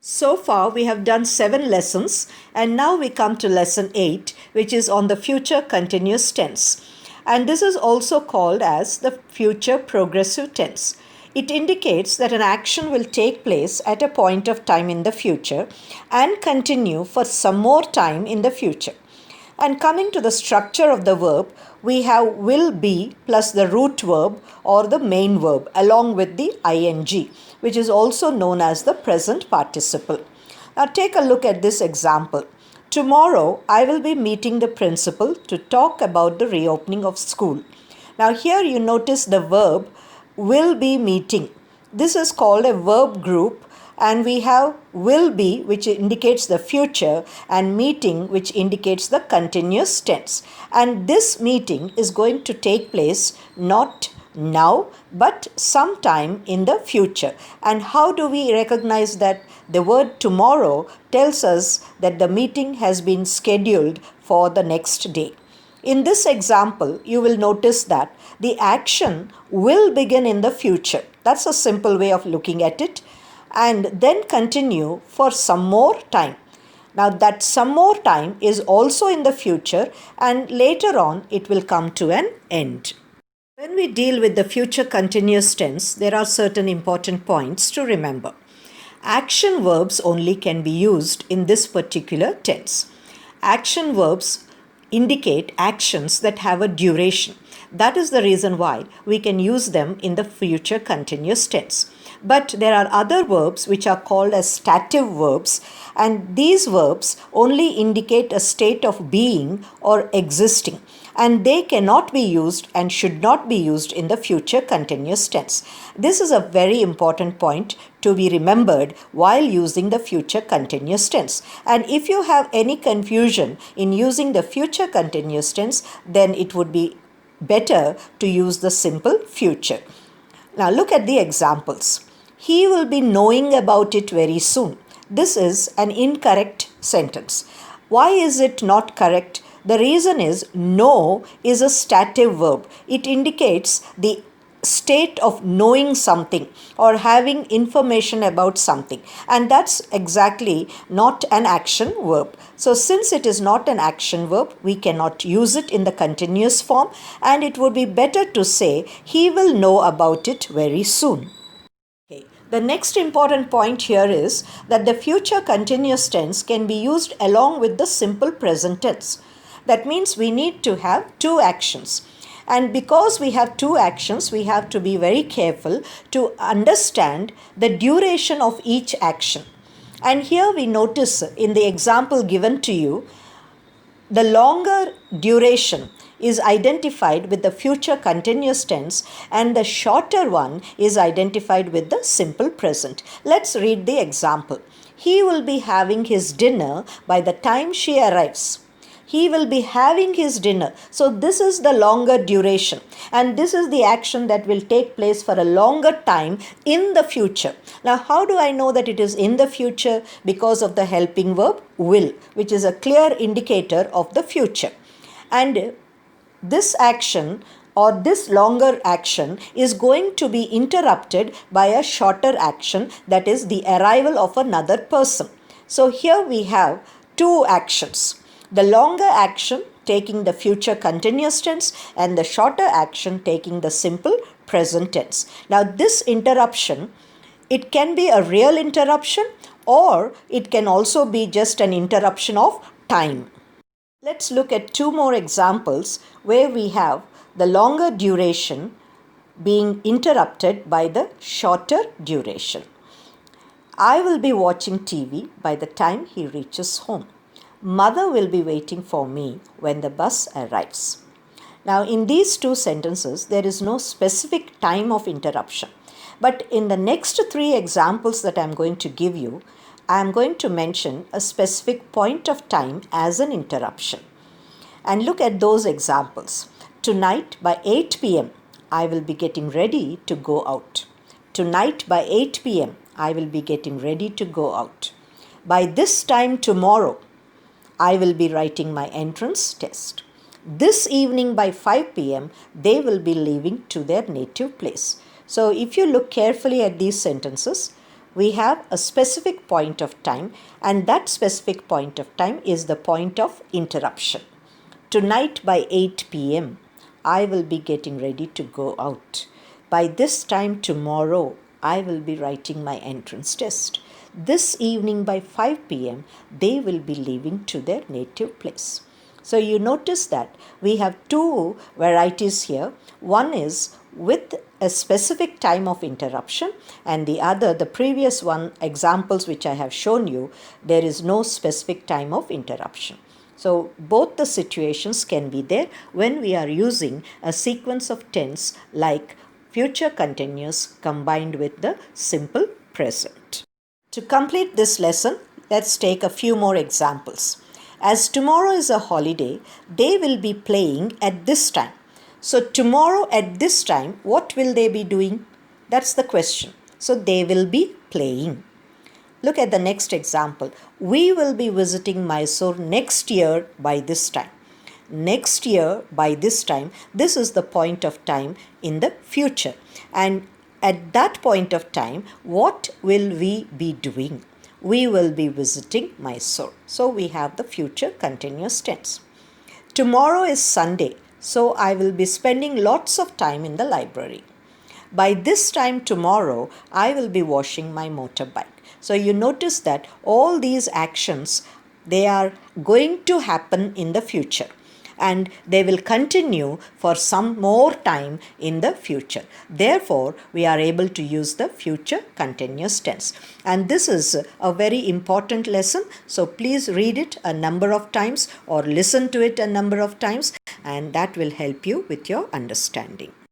So far, we have done 7 lessons, and now we come to lesson 8, which is on the future continuous tense. And this is also called as the future progressive tense. It indicates that an action will take place at a point of time in the future and continue for some more time in the future. And coming to the structure of the verb, we have will be plus the root verb or the main verb along with the ing, which is also known as the present participle. Now take a look at this example. Tomorrow I will be meeting the principal to talk about the reopening of school. Now here you notice the verb will be meeting. This is called a verb group, and we have will be, which indicates the future, and meeting, which indicates the continuous tense. And this meeting is going to take place not now but sometime in the future. And how do we recognize that? The word tomorrow tells us that the meeting has been scheduled for the next day. In this example, you will notice that the action will begin in the future. That's a simple way of looking at it, and then continue for some more time. Now that some more time is also in the future, and later on it will come to an end. When we deal with the future continuous tense, there are certain important points to remember. Action verbs only can be used in this particular tense. Action verbs indicate actions that have a duration. That is the reason why we can use them in the future continuous tense. But there are other verbs which are called as stative verbs, and these verbs only indicate a state of being or existing, and they cannot be used and should not be used in the future continuous tense. This is a very important point to be remembered while using the future continuous tense. And if you have any confusion in using the future continuous tense, then it would be better to use the simple future. Now look at the examples. He will be knowing about it very soon. This is an incorrect sentence. Why is it not correct? The reason is know is a stative verb. It indicates the state of knowing something or having information about something, and that's exactly not an action verb. So since it is not an action verb, we cannot use it in the continuous form, and it would be better to say he will know about it very soon. The next important point here is that the future continuous tense can be used along with the simple present tense. That means we need to have two actions. And because we have two actions, we have to be very careful to understand the duration of each action. And here we notice in the example given to you, the longer duration is identified with the future continuous tense, and the shorter one is identified with the simple present. Let's read the example. He will be having his dinner by the time she arrives. He will be having his dinner. So this is the longer duration, and this is the action that will take place for a longer time in the future. Now how do I know that it is in the future? Because of the helping verb will, which is a clear indicator of the future. And this action or this longer action is going to be interrupted by a shorter action, that is the arrival of another person. So here we have two actions. The longer action taking the future continuous tense, and the shorter action taking the simple present tense. Now this interruption, it can be a real interruption, or it can also be just an interruption of time. Let's look at two more examples where we have the longer duration being interrupted by the shorter duration. I will be watching TV by the time he reaches home. Mother will be waiting for me when the bus arrives. Now in these two sentences, there is no specific time of interruption. But in the next three examples that I am going to give you, I am going to mention a specific point of time as an interruption. And look at those examples. Tonight by 8 p.m., I will be getting ready to go out. Tonight by 8 p.m., I will be getting ready to go out. By this time tomorrow, I will be writing my entrance test. This evening by 5 p.m., they will be leaving to their native place. So if you look carefully at these sentences, we have a specific point of time, and that specific point of time is the point of interruption. Tonight by 8 p.m., I will be getting ready to go out. By this time tomorrow, I will be writing my entrance test. This evening by 5 p.m., they will be leaving to their native place. So you notice that we have two varieties here. One is with a specific time of interruption, and the other, the previous one, examples which I have shown you, there is no specific time of interruption. So both the situations can be there when we are using a sequence of tense like future continuous combined with the simple present. To complete this lesson, let's take a few more examples. As tomorrow is a holiday, they will be playing at this time. So tomorrow at this time, what will they be doing? That's the question. So they will be playing. Look at the next example. We will be visiting Mysore next year by this time. Next year by this time, this is the point of time in the future. And at that point of time, what will we be doing? We will be visiting Mysore. So we have the future continuous tense. Tomorrow is Sunday, so I will be spending lots of time in the library. By this time tomorrow, I will be washing my motorbike. So you notice that all these actions, they are going to happen in the future, and they will continue for some more time in the future. Therefore, we are able to use the future continuous tense. And this is a very important lesson. So please read it a number of times or listen to it a number of times, and that will help you with your understanding.